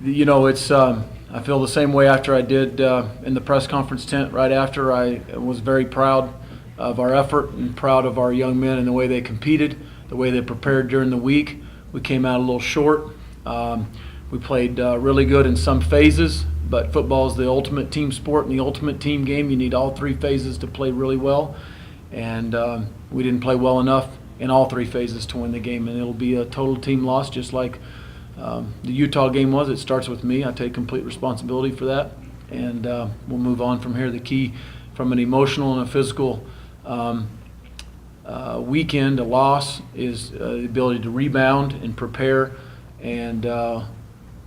It's I feel the same way after I did in the press conference tent right after. I was very proud of our effort and proud of our young men and the way they competed, the way they prepared during the week. We came out a little short. We played really good in some phases, but football is the ultimate team sport and the ultimate team game. You need all three phases to play really well, and we didn't play well enough in all three phases to win the game, and it'll be a total team loss, just like the Utah game was. It starts with me. I take complete responsibility for that, and we'll move on from here. The key from an emotional and a physical weekend, a loss, is the ability to rebound and prepare and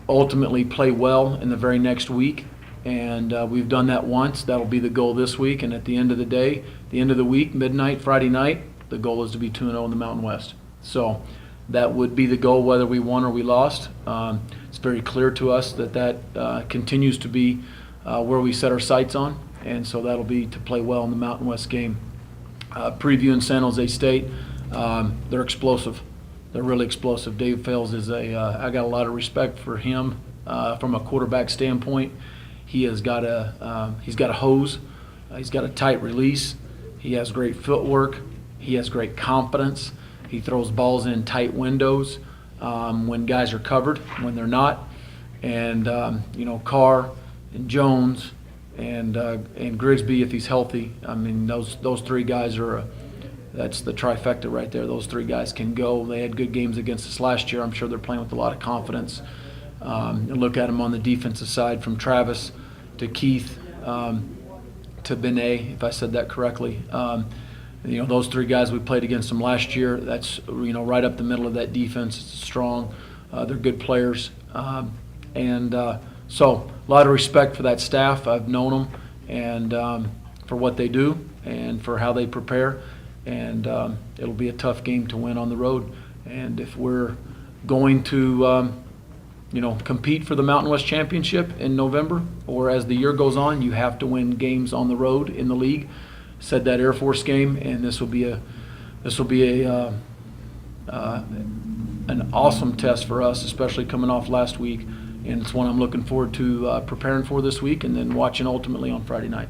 ultimately play well in the very next week. And we've done that once. That'll be the goal this week. And at the end of the day, the end of the week, midnight, Friday night, the goal is to be 2-0 in the Mountain West. So that would be the goal whether we won or we lost. It's very clear to us that continues to be where we set our sights on. And so that'll be to play well in the Mountain West game. Previewing San Jose State, they're explosive. They're really explosive. Dave Fales is I got a lot of respect for him from a quarterback standpoint. He's got a hose. He's got a tight release. He has great footwork. He has great confidence. He throws balls in tight windows when guys are covered, when they're not. And Carr and Jones and Grigsby, if he's healthy. I mean, those three guys that's the trifecta right there. Those three guys can go. They had good games against us last year. I'm sure they're playing with a lot of confidence. And look at them on the defensive side, from Travis to Keith to Benet, if I said that correctly. Those three guys, we played against them last year. That's right up the middle of that defense. It's strong. They're good players. So a lot of respect for that staff. I've known them and for what they do and for how they prepare. And it'll be a tough game to win on the road. And if we're going to compete for the Mountain West Championship in November, or as the year goes on, you have to win games on the road in the league. Said that Air Force game, and this will be an awesome test for us, especially coming off last week. And it's one I'm looking forward to preparing for this week and then watching ultimately on Friday night.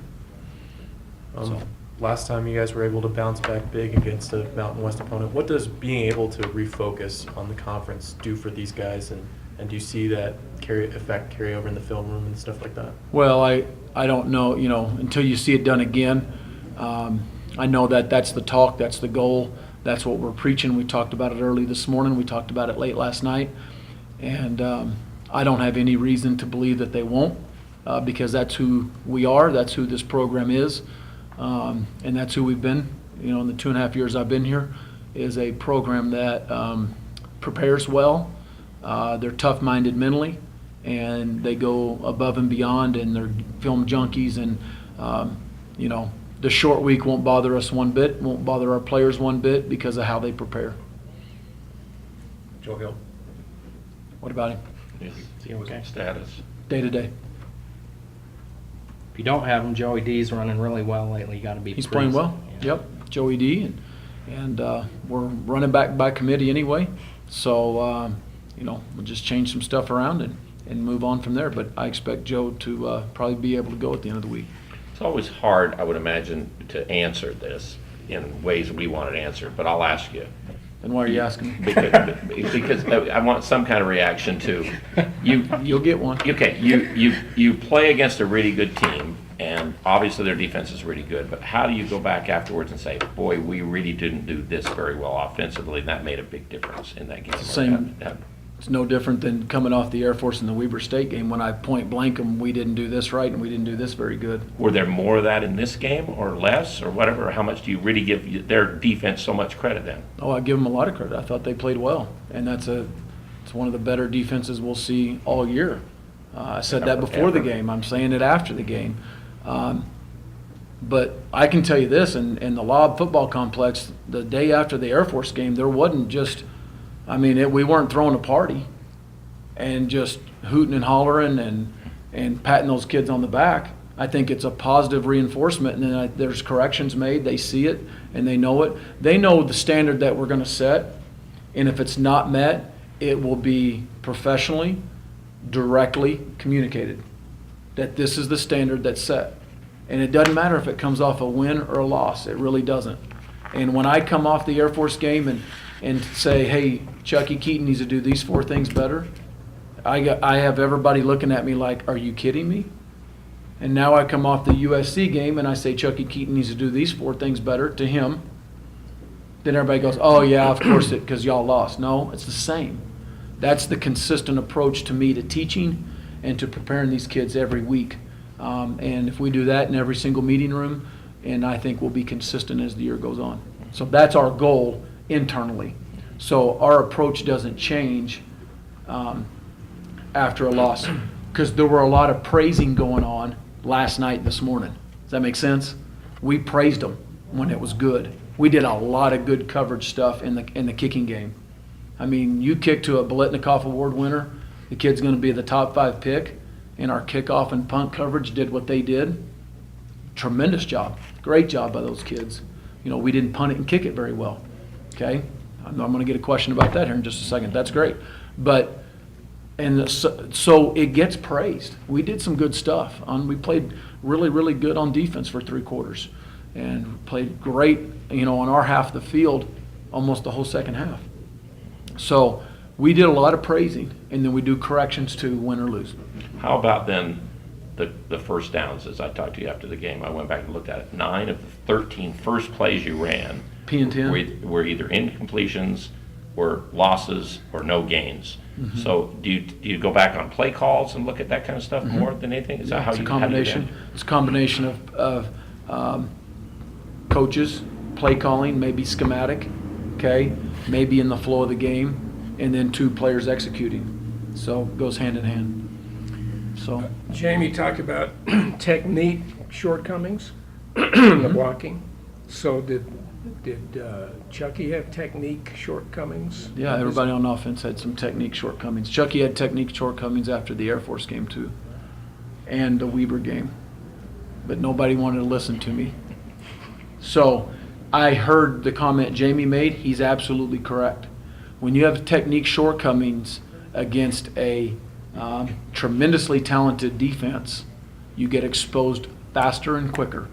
Last time you guys were able to bounce back big against a Mountain West opponent, what does being able to refocus on the conference do for these guys, and do you see that effect carry over in the film room and stuff like that? Well, I don't know, until you see it done again. I know that's the talk, that's the goal, that's what we're preaching. We talked about it early this morning, we talked about it late last night, and I don't have any reason to believe that they won't, because that's who we are, that's who this program is. And that's who we've been, in the 2.5 years I've been here, is a program that prepares well. They're tough-minded mentally, and they go above and beyond, and they're film junkies. And, the short week won't bother us one bit, won't bother our players one bit because of how they prepare. Joe Hill. What about him? Okay. Status. Day to day. If you don't have him, Joey D's running really well lately. You got to be. He's playing well. Yeah. Yep, Joey D, and we're running back by committee anyway. So we'll just change some stuff around and move on from there. But I expect Joe to probably be able to go at the end of the week. It's always hard, I would imagine, to answer this in ways we want it answered. But I'll ask you. And why are you asking? Because I want some kind of reaction to you. You'll get one. Okay, you play against a really good team, and obviously their defense is really good. But how do you go back afterwards and say, "Boy, we really didn't do this very well offensively, and that made a big difference in that game"? Same. It's no different than coming off the Air Force in the Weber State game when I point blank them. We didn't do this right, and we didn't do this very good. Were there more of that in this game, or less, or whatever? How much do you really give their defense so much credit then? Oh, I give them a lot of credit. I thought they played well, and it's one of the better defenses we'll see all year. I said that before the game. I'm saying it after the game. But I can tell you this, in the Lob football complex, the day after the Air Force game, there wasn't just – we weren't throwing a party and just hooting and hollering and patting those kids on the back. I think it's a positive reinforcement, and then there's corrections made. They see it, and they know it. They know the standard that we're going to set, and if it's not met, it will be professionally directly communicated that this is the standard that's set. And it doesn't matter if it comes off a win or a loss. It really doesn't. And when I come off the Air Force game and say, hey, Chucky Keaton needs to do these 4 things better, I have everybody looking at me like, are you kidding me? And now I come off the USC game and I say Chucky Keaton needs to do these 4 things better to him. Then everybody goes, oh yeah, of course it, because y'all lost. No, it's the same. That's the consistent approach to me to teaching and to preparing these kids every week. And if we do that in every single meeting room, and I think we'll be consistent as the year goes on. So that's our goal internally. So our approach doesn't change after a loss, because there were a lot of praising going on last night and this morning. Does that make sense? We praised them when it was good. We did a lot of good coverage stuff in the kicking game. I mean, you kick to a Biletnikoff Award winner, the kid's going to be the top 5 pick, and our kickoff and punt coverage did what they did. Tremendous job. Great job by those kids. You know, we didn't punt it and kick it very well. Okay? I'm going to get a question about that here in just a second. That's great. But, and so it gets praised. We did some good stuff. We played really, really good on defense for 3 quarters and played great, you know, on our half of the field almost the whole second half. So we did a lot of praising, and then we do corrections to win or lose. How about then the first downs, as I talked to you after the game? I went back and looked at it. 9 of the 13 first plays you ran P and 10 were either incompletions or losses or no gains. Mm-hmm. So do you go back on play calls and look at that kind of stuff more than anything? Is that how it's you a combination. It's a combination of coaches, play calling, maybe schematic, okay, maybe in the flow of the game, and then 2 players executing. So it goes hand in hand. So Jamie talked about technique shortcomings in the blocking. So did Chucky have technique shortcomings? yeah, everybody on offense had some technique shortcomings. Chucky had technique shortcomings after the Air Force game too, and the Weber game, but nobody wanted to listen to me. So I heard the comment Jamie made. He's absolutely correct. When you have technique shortcomings against a tremendously talented defense, you get exposed faster and quicker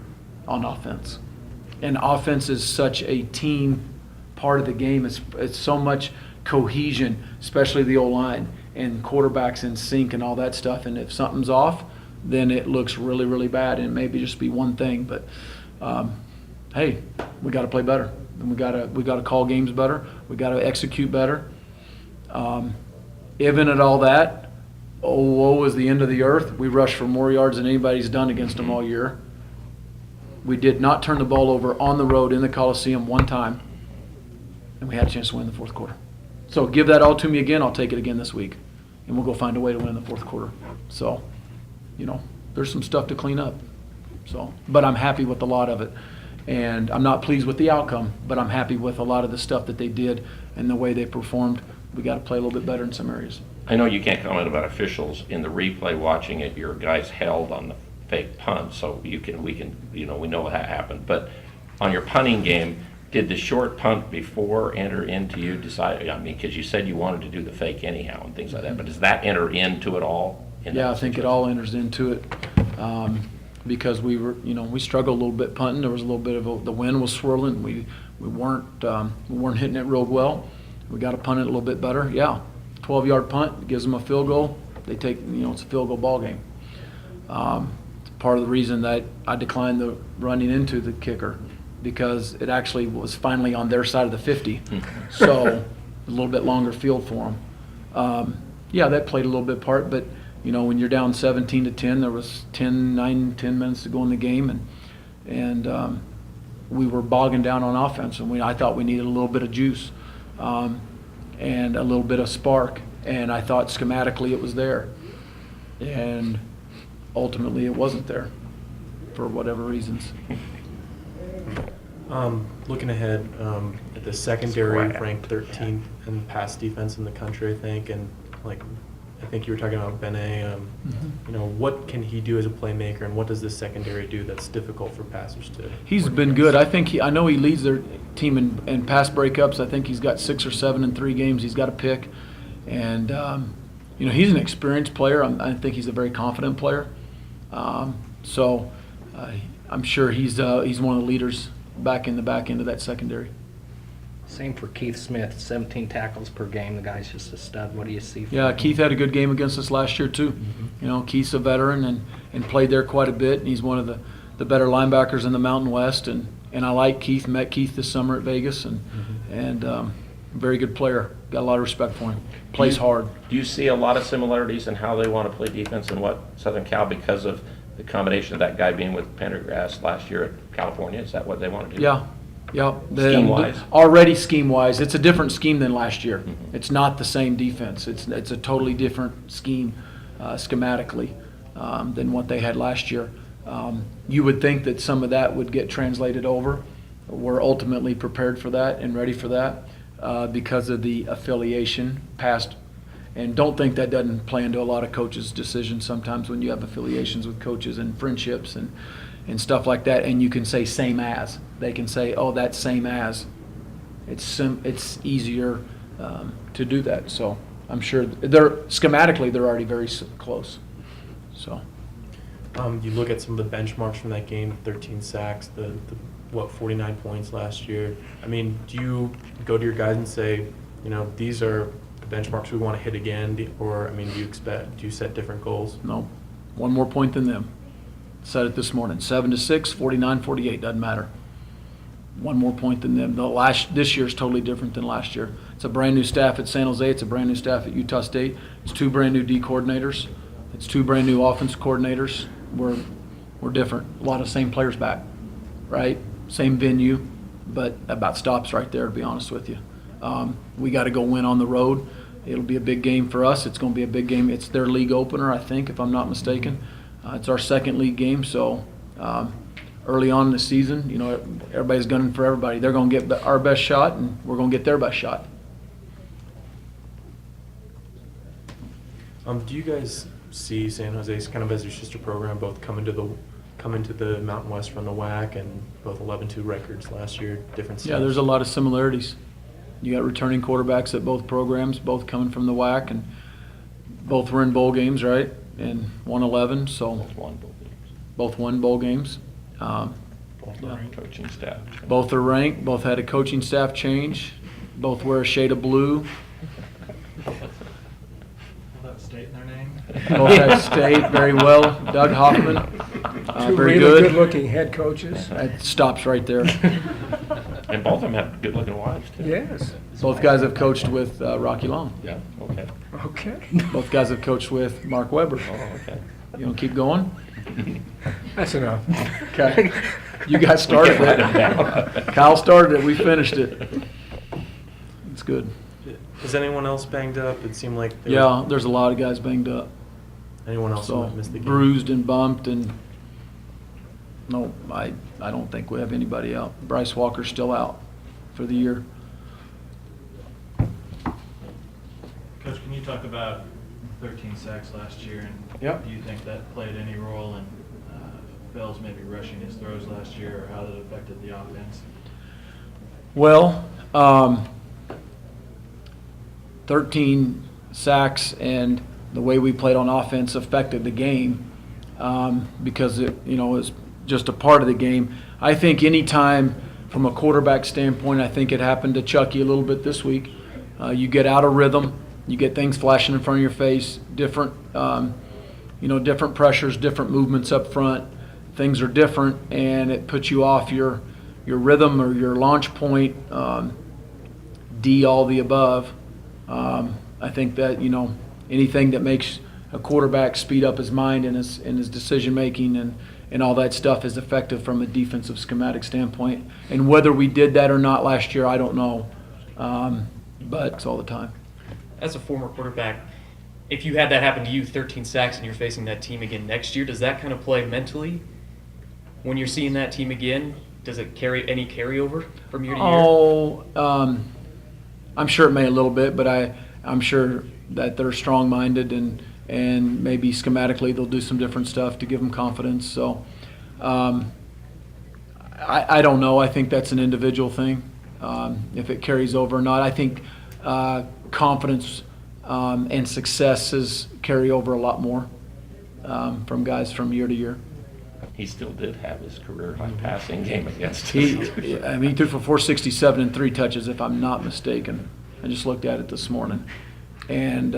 on offense. And offense is such a team part of the game. It's so much cohesion, especially the O-line and quarterbacks in sync and all that stuff. And if something's off, then it looks really, really bad. And it may just be one thing, but hey, we got to play better. And we got to call games better. We got to execute better. Even at all that, woe is the end of the earth. We rushed for more yards than anybody's done against them all year. We did not turn the ball over on the road in the Coliseum one time, and we had a chance to win the 4th quarter. So give that all to me again. I'll take it again this week, and we'll go find a way to win in the 4th quarter. So, you know, there's some stuff to clean up. So, but I'm happy with a lot of it, and I'm not pleased with the outcome, but I'm happy with a lot of the stuff that they did and the way they performed. We got to play a little bit better in some areas. I know you can't comment about officials. In the replay watching it, your guys held on the fake punt, so we know what happened. But on your punting game, did the short punt before enter into you decide? I mean, because you said you wanted to do the fake anyhow and things like that, but does that enter into it all? Yeah, I think it all enters into it because we struggled a little bit punting. There was a little bit of the wind was swirling. We weren't hitting it real well. We got to punt it a little bit better. Yeah, 12-yard punt gives them a field goal. They take, it's a field goal ball game. Part of the reason that I declined the running into the kicker, because it actually was finally on their side of the 50. So a little bit longer field for them. Yeah, that played a little bit part, but when you're down 17-10, there was 10 minutes to go in the game, and we were bogging down on offense, and I thought we needed a little bit of juice and a little bit of spark, and I thought schematically it was there, and ultimately it wasn't there for whatever reasons. Looking ahead at the secondary, ranked 13th in pass defense in the country, I think, and I think you were talking about Benet. What can he do as a playmaker, and what does this secondary do that's difficult for passers to? He's been good. I think I know he leads their team in pass breakups. I think he's got 6 or 7 in 3 games. He's got a pick, and he's an experienced player. I think he's a very confident player. So I'm sure he's one of the leaders back in the back end of that secondary. Same for Keith Smith, 17 tackles per game. The guy's just a stud. What do you see from Yeah, him? Keith had a good game against us last year too. Keith's a veteran and played there quite a bit. And he's one of the better linebackers in the Mountain West. And I like Keith. Met Keith this summer at Vegas and very good player. Got a lot of respect for him. Plays hard. Do you see a lot of similarities in how they want to play defense and what Southern Cal, because of the combination of that guy being with Pendergrass last year at California? Is that what they want to do? Yeah. Scheme-wise? Already scheme-wise, it's a different scheme than last year. It's not the same defense. It's a totally different scheme schematically than what they had last year. You would think that some of that would get translated over. We're ultimately prepared for that and ready for that because of the affiliation past. And don't think that doesn't play into a lot of coaches' decisions sometimes when you have affiliations with coaches and friendships and stuff like that, and you can say same as. They can say, oh, that's same as. It's easier to do that. So I'm sure schematically they're already very close. So You look at some of the benchmarks from that game, 13 sacks, the 49 points last year. I mean, do you go to your guys and say, these are the benchmarks we want to hit again, or do you set different goals? no, one more point than them. Said it this morning, 7-6, 49-48, doesn't matter. One more point than them. This year is totally different than last year. It's a brand new staff at San Jose. It's a brand new staff at Utah State. It's 2 brand new D coordinators. It's 2 brand new offense coordinators. We're different. A lot of same players back, right? Same venue, but about stops right there, to be honest with you. We got to go win on the road. It'll be a big game for us. It's going to be a big game. It's their league opener, I think, if I'm not mistaken. It's our second league game, so early on in the season, everybody's gunning for everybody. They're going to get our best shot, and we're going to get their best shot. Do you guys see San Jose kind of as your sister program, both come into the Mountain West from the WAC and both 11-2 records last year, different Yeah, styles? there's a lot of similarities. You got returning quarterbacks at both programs, both coming from the WAC, and both were in bowl games, right? And 1-11, so One bowl games. both won bowl games. Both Yeah. coaching staff. Both are ranked, both had a coaching staff change, both wear a shade of blue, Without stating their name. both have state very well. Doug Hoffman, 2 very really good. good-looking head coaches. It stops right there. And both of them have good-looking wives, too. Yes. Both guys have coached with Rocky Long. Yeah, okay. Okay. Both guys have coached with Mark Weber. Oh, okay. You want to keep going? That's enough. Okay. You guys started it. Kyle started it. We finished it. It's good. Is anyone else banged up? It seemed like Yeah, there's a lot of guys banged up. anyone else who So might miss the game? bruised and bumped and no, I don't think we have anybody out. Bryce Walker's still out for the year. Coach, can you talk about 13 sacks last year, and Yep. do you think that played any role in Bell's maybe rushing his throws last year, or how that affected the offense? Well, 13 sacks and the way we played on offense affected the game because it was just a part of the game. I think any time from a quarterback standpoint, I think it happened to Chucky a little bit this week. You get out of rhythm, you get things flashing in front of your face, different different pressures, different movements up front. Things are different, and it puts you off your rhythm or your launch point. D, all the above. I think that anything that makes a quarterback speed up his mind and his decision making and all that stuff is effective from a defensive schematic standpoint. And whether we did that or not last year, I don't know. But it's all the time. As a former quarterback, if you had that happen to you, 13 sacks, and you're facing that team again next year, does that kind of play mentally when you're seeing that team again? Does it carry any carryover from year to year? I'm sure it may a little bit, but I'm sure that they're strong-minded and maybe schematically they'll do some different stuff to give them confidence. So I don't know. I think that's an individual thing, if it carries over or not. I think confidence and successes carry over a lot more from guys from year to year. He still did have his career high passing game against us. He threw for 467 and 3 touches, if I'm not mistaken. I just looked at it this morning. And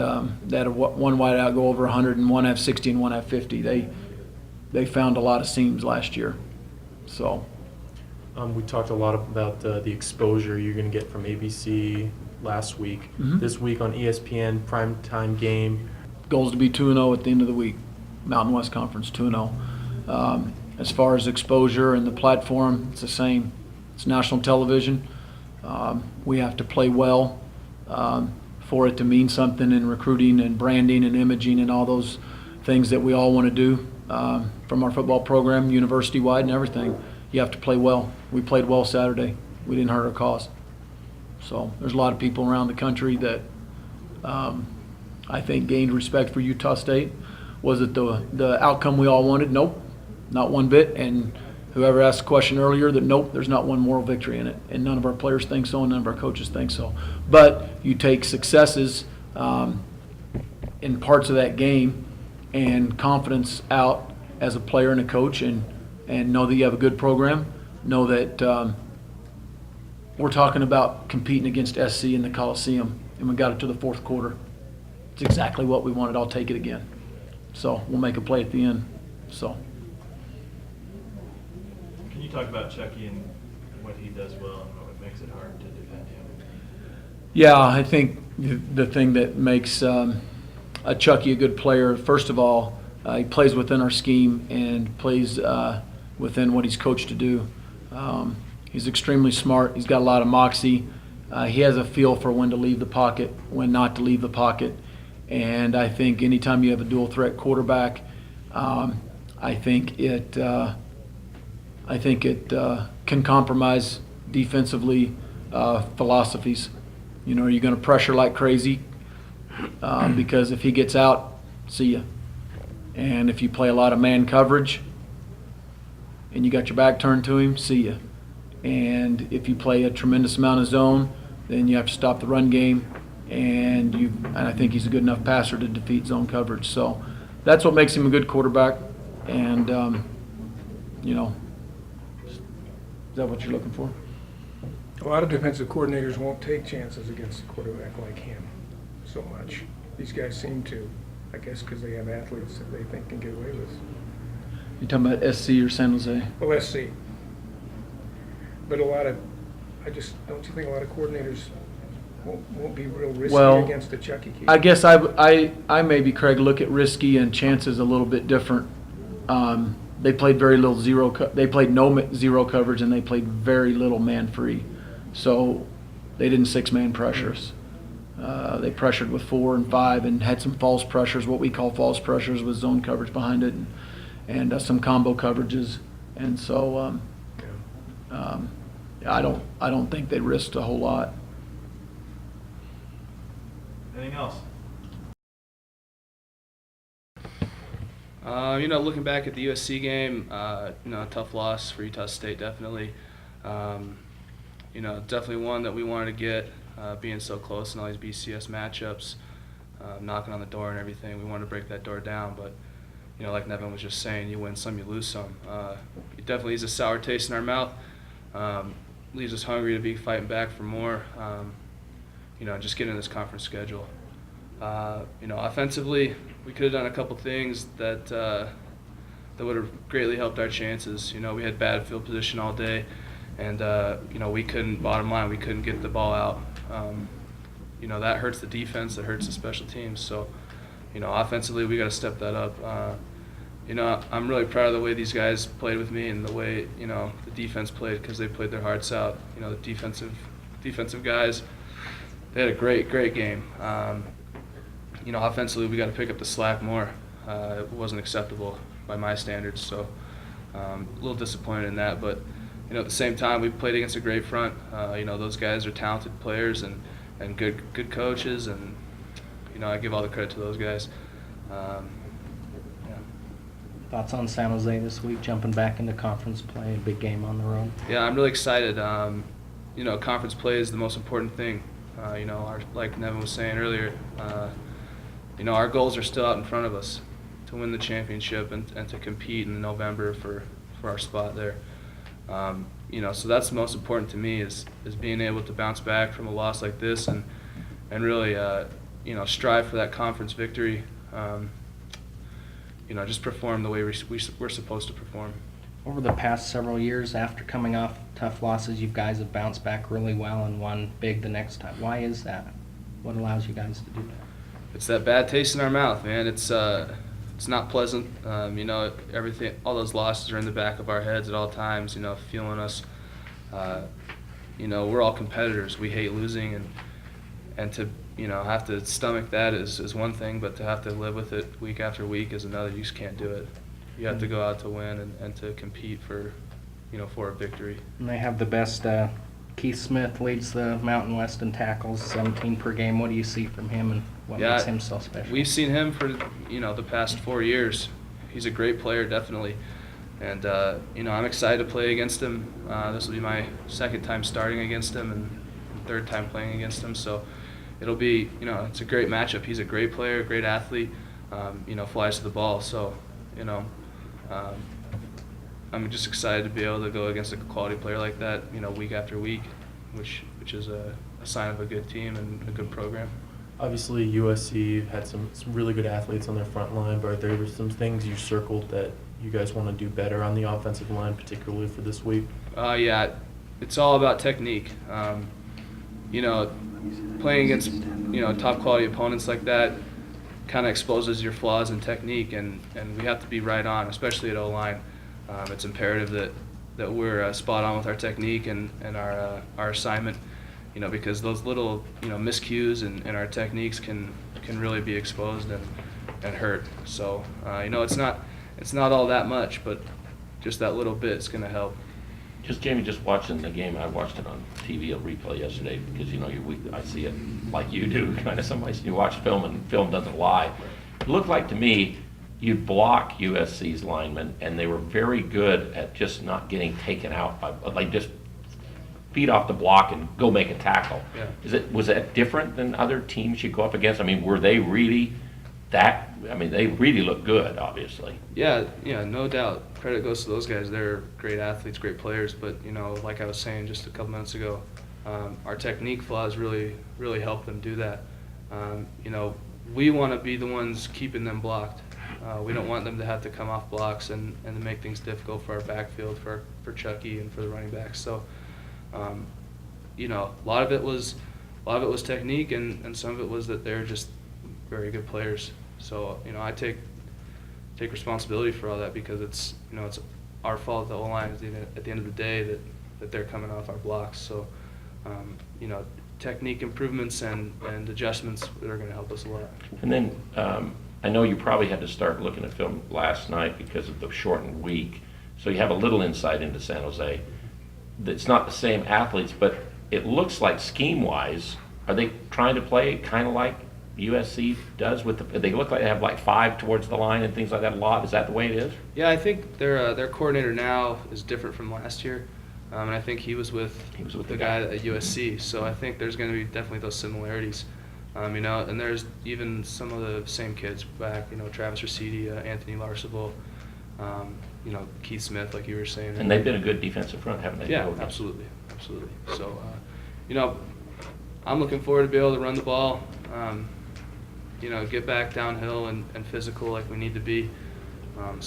they had one wide out go over 100, and one have 60 and one have 50. They found a lot of seams last year. So We talked a lot about the exposure you're going to get from ABC last week. Mhm. This week on ESPN, primetime game. goals to be 2-0 at the end of the week. Mountain West Conference 2-0. As far as exposure and the platform, it's the same. It's national television. We have to play well for it to mean something in recruiting and branding and imaging and all those things that we all want to do from our football program, university-wide and everything. You have to play well. We played well Saturday. We didn't hurt our cause. So there's a lot of people around the country that I think gained respect for Utah State. Was it the outcome we all wanted? Nope, not one bit. And whoever asked the question earlier, that nope, there's not one moral victory in it. And none of our players think so, and none of our coaches think so. But you take successes in parts of that game and confidence out as a player and a coach, and know that you have a good program. Know that we're talking about competing against SC in the Coliseum, and we got it to the fourth quarter. It's exactly what we wanted. I'll take it again. So we'll make a play at the end. So. Can you talk about Chucky and what he does well and what makes it hard to defend him? Yeah, I think the thing that makes a Chucky a good player, first of all, he plays within our scheme and plays within what he's coached to do. He's extremely smart. He's got a lot of moxie. He has a feel for when to leave the pocket, when not to leave the pocket. And I think anytime you have a dual threat quarterback, I think it can compromise defensively philosophies. You know, are you going to pressure like crazy? Because if he gets out, see ya. And if you play a lot of man coverage and you got your back turned to him, see ya. And if you play a tremendous amount of zone, then you have to stop the run game. And I think he's a good enough passer to defeat zone coverage. So that's what makes him a good quarterback. And, you know, is that what you're looking for? A lot of defensive coordinators won't take chances against a quarterback like him so much. These guys seem to, I guess, because they have athletes that they think can get away with. You talking about SC or San Jose? Well, let's see. But I just don't you think a lot of coordinators won't be real risky against the Chucky kid? I guess I maybe, Craig, look at risky and chances a little bit different. They played very little they played no zero coverage, and they played very little man free. So they didn't 6-man pressures. They pressured with 4 and 5 and had some false pressures, what we call false pressures, with zone coverage behind it, and some combo coverages. And so I don't think they risked a whole lot. Anything else? Looking back at the USC game, a tough loss for Utah State, definitely. Definitely one that we wanted to get, being so close in all these BCS matchups, knocking on the door and everything. We wanted to break that door down, but, like Nevin was just saying, you win some, you lose some. It definitely leaves a sour taste in our mouth, leaves us hungry to be fighting back for more, just getting this conference schedule. Offensively, we could have done a couple things that would have greatly helped our chances. We had bad field position all day, and we couldn't. Bottom line, we couldn't get the ball out. That hurts the defense. That hurts the special teams. So, offensively, we got to step that up. I'm really proud of the way these guys played with me and the way the defense played, because they played their hearts out. The defensive guys, they had a great game. Offensively, we got to pick up the slack more. It wasn't acceptable by my standards, so a little disappointed in that. But at the same time, we played against a great front. Those guys are talented players and good coaches, and I give all the credit to those guys. Thoughts on San Jose this week, jumping back into conference play, a big game on the road? Yeah, I'm really excited. Conference play is the most important thing. Like Nevin was saying earlier, our goals are still out in front of us to win the championship and to compete in November for our spot there. So that's the most important to me is being able to bounce back from a loss like this and really strive for that conference victory. Just perform the way we're supposed to perform. Over the past several years, after coming off tough losses, you guys have bounced back really well and won big the next time. Why is that? What allows you guys to do that? It's that bad taste in our mouth, man. It's not pleasant. Everything, all those losses are in the back of our heads at all times. Feeling us. We're all competitors. We hate losing, and to have to stomach that is one thing, but to have to live with it week after week is another. You just can't do it. You have to go out to win and to compete for a victory. And they have the best. Keith Smith leads the Mountain West in tackles, 17 per game. What do you see from him, and what makes him so special? We've seen him for the past 4 years. He's a great player, definitely, and I'm excited to play against him. This will be my second time starting against him and third time playing against him. So it'll be it's a great matchup. He's a great player, great athlete. Flies to the ball. So I'm just excited to be able to go against a quality player like that, week after week, which is a sign of a good team and a good program. Obviously, USC had some really good athletes on their front line, but there were some things you circled that you guys want to do better on the offensive line, particularly for this week. It's all about technique. Playing against top quality opponents like that kind of exposes your flaws in technique, and we have to be right on, especially at O-line. It's imperative that we're spot on with our technique and our assignment, because those little miscues in our techniques can really be exposed and hurt. So it's not all that much, but just that little bit is going to help. Jamie, just watching the game, I watched it on TV, a replay yesterday, because I see it like you do, kind of somebody, you watch film and film doesn't lie. It looked like to me you'd block USC's linemen, and they were very good at just not getting taken out by, just feed off the block and go make a tackle. Yeah. Was that different than other teams you go up against? Were they really that? They really look good, obviously. Yeah, no doubt. Credit goes to those guys. They're great athletes, great players. But like I was saying just a couple minutes ago, our technique flaws really, really help them do that. We want to be the ones keeping them blocked. We don't want them to have to come off blocks and to make things difficult for our backfield, for Chucky and for the running backs. So, a lot of it was technique, and some of it was that they're just very good players. So, I take responsibility for all that, because it's our fault at the O-line at the end of the day that they're coming off our blocks. So, technique improvements and adjustments that are going to help us a lot. And then I know you probably had to start looking at film last night because of the shortened week, so you have a little insight into San Jose. It's not the same athletes, but it looks like scheme-wise, are they trying to play kind of like USC does they look like they have like 5 towards the line and things like that a lot? Is that the way it is? Yeah, I think their coordinator now is different from last year, and I think he was with the guy at USC. So I think there's going to be definitely those similarities, and there's even some of the same kids back. Travis Ricidi, Anthony Larsable, Keith Smith, like you were saying. And they've been a good defensive front, haven't they? Yeah, absolutely. So I'm looking forward to be able to run the ball. Get back downhill and physical like we need to be. And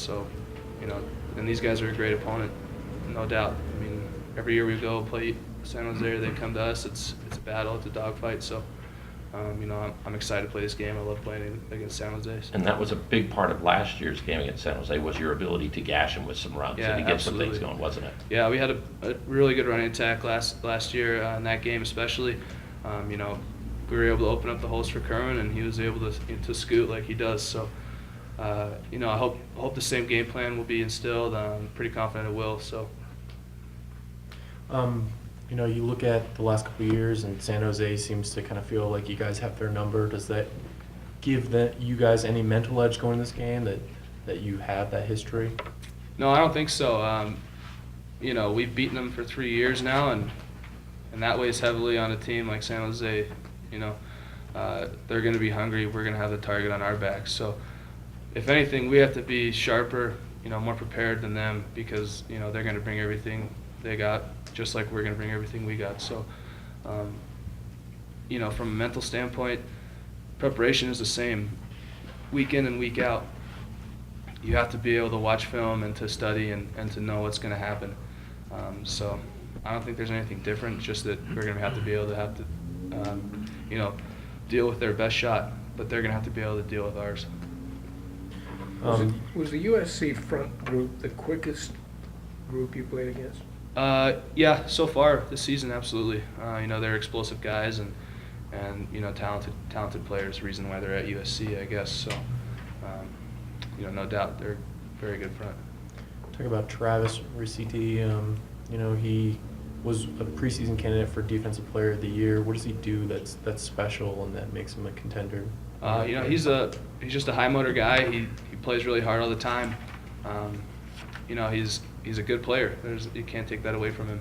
these guys are a great opponent, no doubt. Every year we go play San Jose, they come to us. It's a battle, it's a dogfight. So, I'm excited to play this game. I love playing against San Jose. And that was a big part of last year's game against San Jose, was your ability to gash them with some runs and to get some things going, wasn't it? Yeah, we had a really good running attack last year in that game especially. We were able to open up the holes for Kerwin, and he was able to scoot like he does. So, I hope the same game plan will be instilled. I'm pretty confident it will. So, you look at the last couple of years, and San Jose seems to kind of feel like you guys have their number. Does that give you guys any mental edge going this game, that you have that history? No, I don't think so. We've beaten them for 3 years now, and and that weighs heavily on a team like San Jose. You know, they're going to be hungry. We're going to have the target on our backs. So, if anything, we have to be sharper, you know, more prepared than them because, you know, they're going to bring everything they got, just like we're going to bring everything we got. So, you know, from a mental standpoint, preparation is the same week in and week out. You have to be able to watch film and to study and to know what's going to happen. So I don't think there's anything different, just that we're going to have to, you know, deal with their best shot, but they're going to have to be able to deal with ours. Was the USC front group the quickest group you played against? Yeah, so far this season, absolutely. You know, they're explosive guys and you know, talented players. Reason why they're at USC, I guess. So, you know, no doubt they're very good front. Talk about Travis Riciti. You know, he was a preseason candidate for Defensive Player of the Year. What does he do that's special and that makes him a contender? You know, he's just a high motor guy. He plays really hard all the time. You know, he's a good player. You can't take that away from him.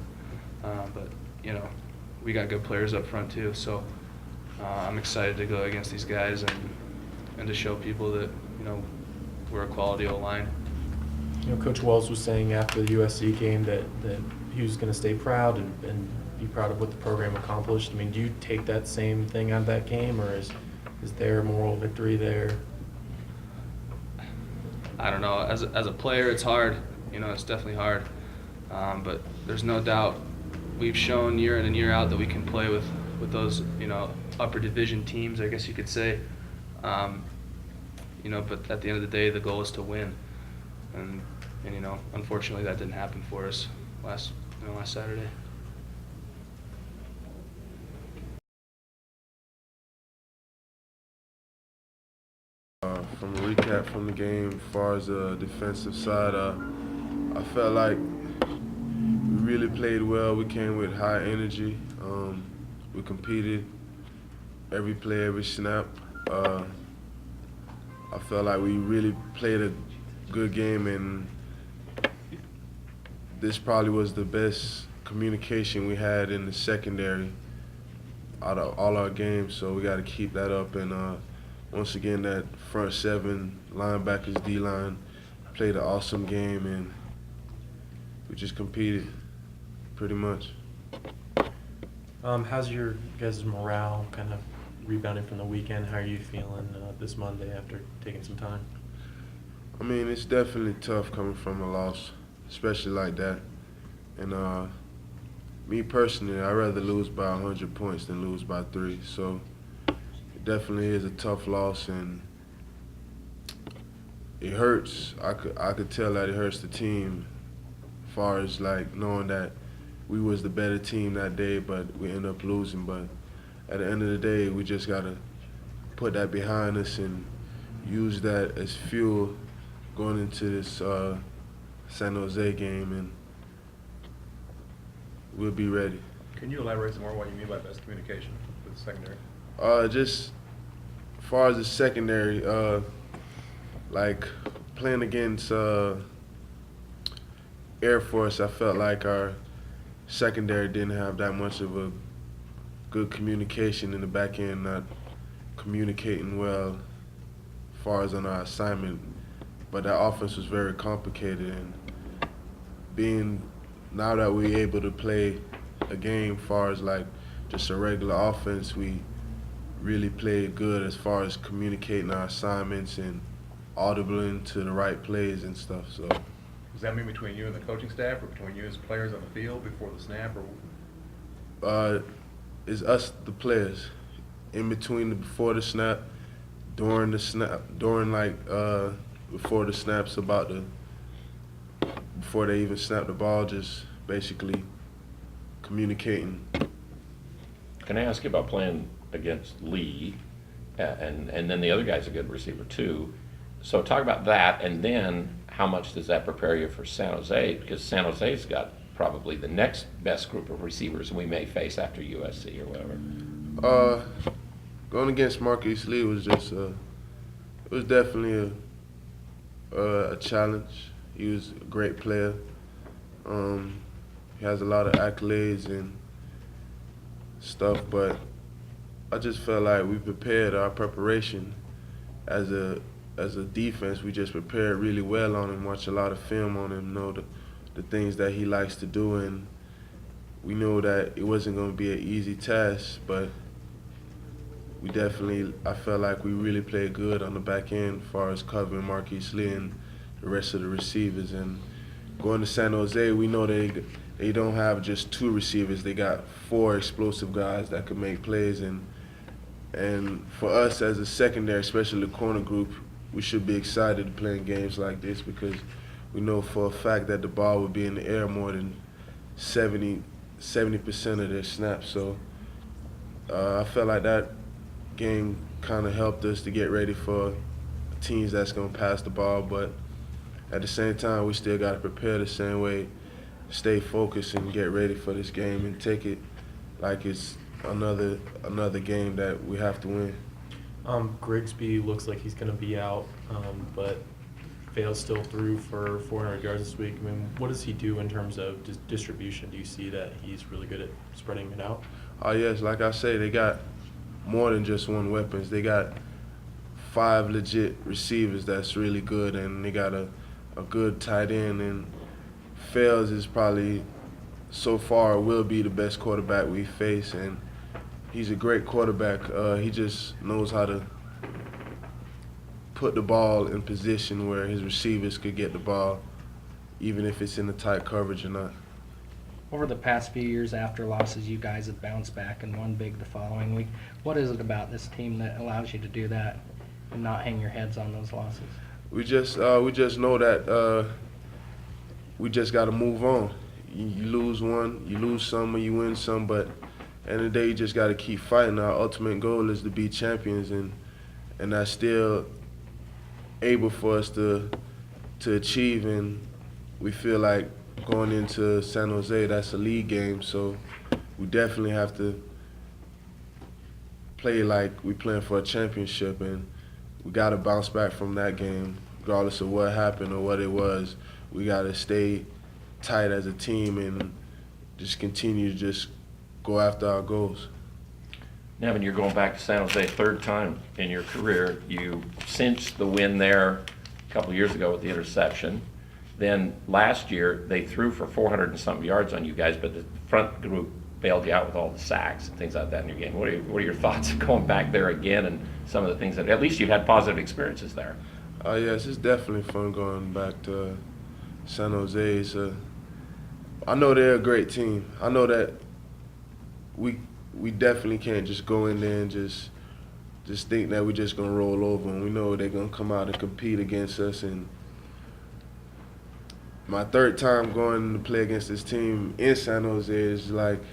But you know, we got good players up front too. So I'm excited to go against these guys and to show people that, you know, we're a quality O-line. You know, Coach Wells was saying after the USC game that he was going to stay proud and be proud of what the program accomplished. I mean, do you take that same thing out of that game, or is there a moral victory there? I don't know. As a player, it's hard. You know, it's definitely hard. But there's no doubt we've shown year in and year out that we can play with those, you know, upper division teams, I guess you could say. You know, but at the end of the day, the goal is to win. And you know, unfortunately, that didn't happen for us last Saturday. From a recap from the game, as far as the defensive side, I felt like we really played well. We came with high energy. We competed every play, every snap. I felt like we really played a good game, and this probably was the best communication we had in the secondary out of all our games. So we got to keep that up. And once again, that front seven, linebackers, D-line, played an awesome game, and we just competed pretty much. How's your guys' morale kind of rebounding from the weekend? How are you feeling this Monday after taking some time? I mean, it's definitely tough coming from a loss, especially like that. And me personally, I'd rather lose by 100 points than lose by 3. So it definitely is a tough loss, and it hurts. I could tell that it hurts the team, as far as like knowing that we was the better team that day, but we end up losing. But at the end of the day, we just gotta put that behind us and use that as fuel going into this San Jose game, and we'll be ready. Can you elaborate some more on what you mean by best communication with the secondary? Just as far as the secondary, like playing against Air Force, I felt like our secondary didn't have that much of a good communication in the back end, not communicating well as far as on our assignment. But that offense was very complicated, and now that we're able to play a game as far as like just a regular offense, we really played good as far as communicating our assignments and audibling to the right plays and stuff. So Does that mean between you and the coaching staff, or between you as players on the field before the snap, or? It's us, the players, in between before the snap, during the snap, before the snaps, before they even snap the ball, just basically communicating. Can I ask you about playing against Lee, and then the other guy's a good receiver too. So talk about that, and then how much does that prepare you for San Jose? Because San Jose's got probably the next best group of receivers we may face after USC or whatever. Going against Marquise Lee was just it was definitely a challenge. He was a great player. He has a lot of accolades, and stuff, but I just felt like we prepared our preparation as a defense. We just prepared really well on him, watched a lot of film on him, know the things that he likes to do, and we knew that it wasn't going to be an easy task, but I felt like we really played good on the back end as far as covering Marquise Lee and the rest of the receivers. And going to San Jose, we know they don't have just 2 receivers. They got 4 explosive guys that could make plays. And for us as a secondary, especially the corner group, we should be excited to play in games like this because we know for a fact that the ball will be in the air more than 70% of their snaps. So I felt like that game kind of helped us to get ready for teams that's going to pass the ball, but at the same time, we still got to prepare the same way, stay focused and get ready for this game and take it like it's another game that we have to win. Grigsby looks like he's going to be out, but Vale's still threw for 400 yards this week. I mean, what does he do in terms of distribution? Do you see that he's really good at spreading it out? Oh, yes. Like I say, they got more than just one weapons. They got 5 legit receivers that's really good, and they got a good tight end. And Fales is probably, so far, will be the best quarterback we face, and he's a great quarterback. He just knows how to put the ball in position where his receivers could get the ball, even if it's in the tight coverage or not. Over the past few years after losses, you guys have bounced back and won big the following week. What is it about this team that allows you to do that and not hang your heads on those losses? We just know that we just got to move on. You lose one, you lose some, or you win some, but at the end of the day, you just got to keep fighting. Our ultimate goal is to be champions, and that's still able for us to achieve. And we feel like going into San Jose, that's a league game, so we definitely have to play like we're playing for a championship, and we got to bounce back from that game, regardless of what happened or what it was. We got to stay tight as a team and just continue to just go after our goals. Nevin, you're going back to San Jose 3rd time in your career. You cinched the win there a couple of years ago with the interception. Then last year, they threw for 400 and something yards on you guys, but the front group bailed you out with all the sacks and things like that in your game. What are your thoughts of going back there again and some of the things that, at least you've had positive experiences there? Yes, it's definitely fun going back to San Jose. I know they're a great team. I know that we definitely can't just go in there and just think that we're just going to roll over them. We know they're going to come out and compete against us. And my 3rd time going to play against this team in San Jose is like,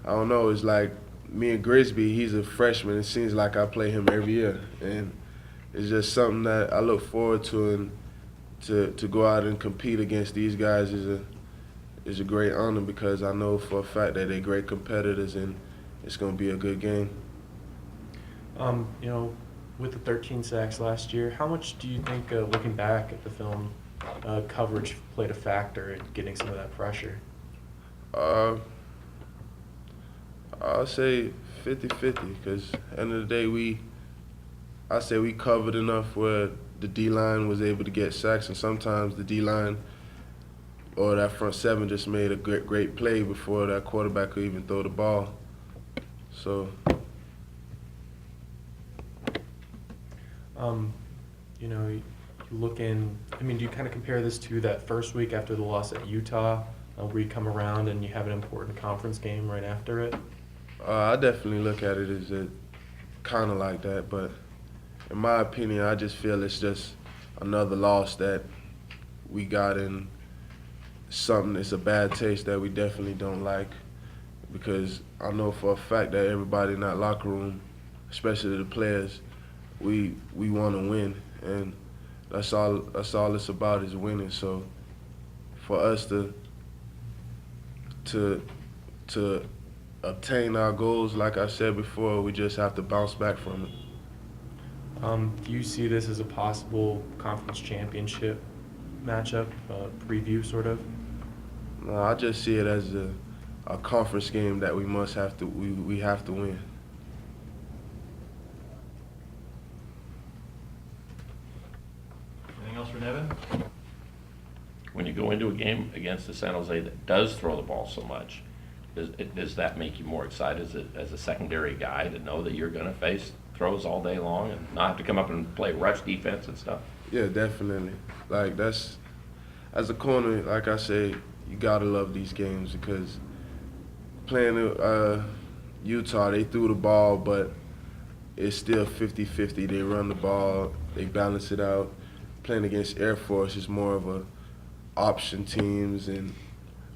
I don't know, it's like me and Grigsby, he's a freshman. It seems like I play him every year. And it's just something that I look forward to, and to go out and compete against these guys is a great honor because I know for a fact that they're great competitors and it's going to be a good game. With the 13 sacks last year, how much do you think, looking back at the film, coverage played a factor in getting some of that pressure? I'll say 50-50 because at the end of the day, I say we covered enough where the D-line was able to get sacks, and sometimes the D-line or that front 7 just made a great play before that quarterback could even throw the ball. So, do you kind of compare this to that first week after the loss at Utah, where you come around and you have an important conference game right after it? I definitely look at it as kind of like that, but in my opinion, I just feel it's just another loss that we got in something. It's a bad taste that we definitely don't like because I know for a fact that everybody in that locker room, especially the players, we want to win, and that's all it's about is winning. So for us to obtain our goals, like I said before, we just have to bounce back from it. Do you see this as a possible conference championship matchup, preview sort of? No, I just see it as a conference game that we have to win. Anything else for Nevin? When you go into a game against the San Jose that does throw the ball so much, does that make you more excited as a secondary guy to know that you're going to face throws all day long and not have to come up and play rush defense and stuff? Yeah, definitely. Like, that's, as a corner, like I say, you gotta love these games because playing Utah, they threw the ball, but it's still 50-50. They run the ball, they balance it out. Playing against Air Force is more of a option teams, and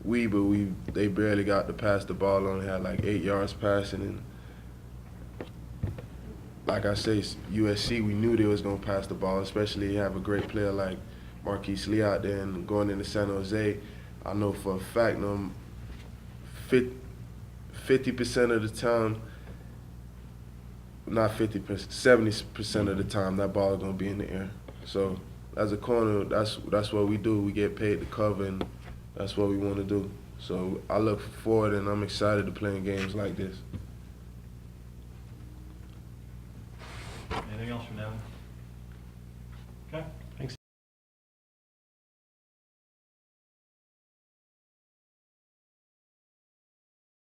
they barely got to pass the ball, only had like 8 yards passing. And like I say, USC, we knew they was gonna pass the ball, especially have a great player like Marquise Lee out there. And going into San Jose, I know for a fact, 50% of the time, not 50%, 70% of the time, that ball is gonna be in the air. So as a corner, that's what we do. We get paid to cover, and that's what we want to do. So I look forward, and I'm excited to playing games like this. Anything else for Nevin? Okay.